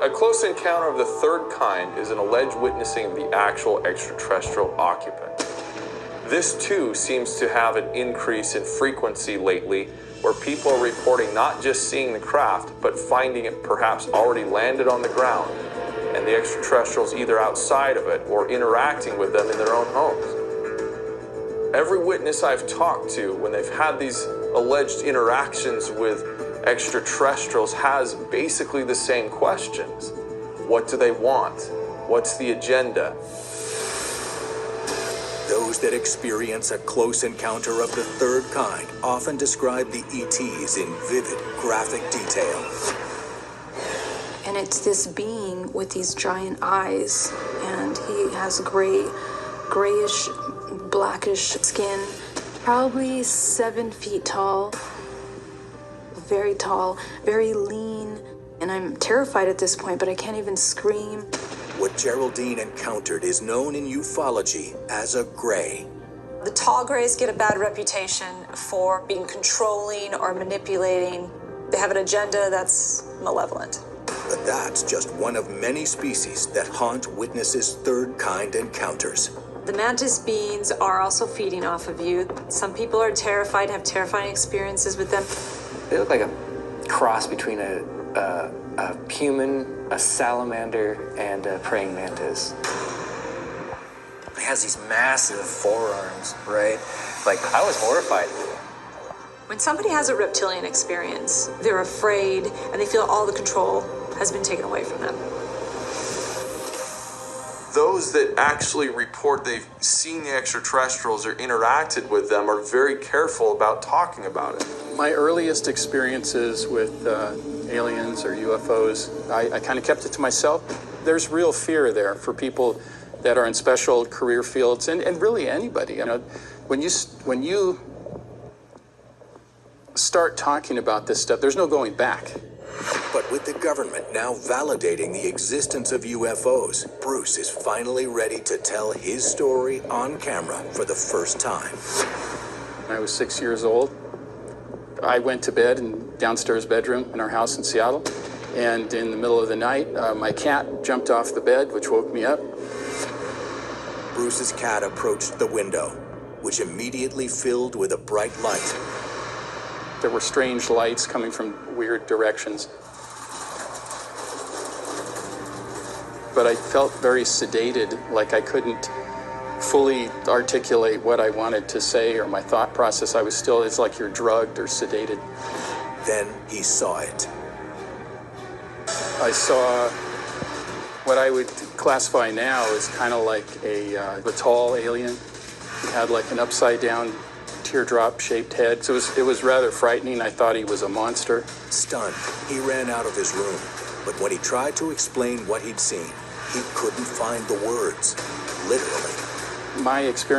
A close encounter of the third kind is an alleged witnessing of the actual extraterrestrial occupant. This too seems to have an increase in frequency lately, where people are reporting not just seeing the craft, but finding it perhaps already landed on the ground, and the extraterrestrials either outside of it or interacting with them in their own homes. Every witness I've talked to, when they've had these alleged interactions with extraterrestrials, has basically the same questions. What do they want? What's the agenda? Those that experience a close encounter of the third kind often describe the ETs in vivid, graphic detail. And it's this being with these giant eyes, and he has grayish, blackish skin, probably 7 feet tall, very lean, and I'm terrified at this point, but I can't even scream. What Geraldine encountered is known in ufology as a gray. The tall grays get a bad reputation for being controlling or manipulating. They have an agenda that's malevolent. But that's just one of many species that haunt witnesses' third kind encounters. The mantis beings are also feeding off of you. Some people are terrified, have terrifying experiences with them. They look like a cross between a human, a salamander, and a praying mantis. He has these massive forearms, right? Like, I was horrified. When somebody has a reptilian experience, they're afraid and they feel all the control has been taken away from them. Those that actually report they've seen the extraterrestrials or interacted with them are very careful about talking about it. My earliest experiences with aliens or UFOs, I kind of kept it to myself. There's real fear there for people that are in special career fields, and really anybody. You know, when you start talking about this stuff, there's no going back. But with the government now validating the existence of UFOs, Bruce is finally ready to tell his story on camera for the first time. When I was 6 years old, I went to bed in downstairs bedroom in our house in Seattle, and in the middle of the night, my cat jumped off the bed, which woke me up. Bruce's cat approached the window, which immediately filled with a bright light. There were strange lights coming from weird directions. But I felt very sedated, like I couldn't fully articulate what I wanted to say or my thought process. It's like you're drugged or sedated. Then he saw it. I saw what I would classify now as kind of like a tall alien. He had like an upside down teardrop-shaped head, so it was rather frightening. I thought he was a monster. Stunned, he ran out of his room, but when he tried to explain what he'd seen, he couldn't find the words, literally. My experience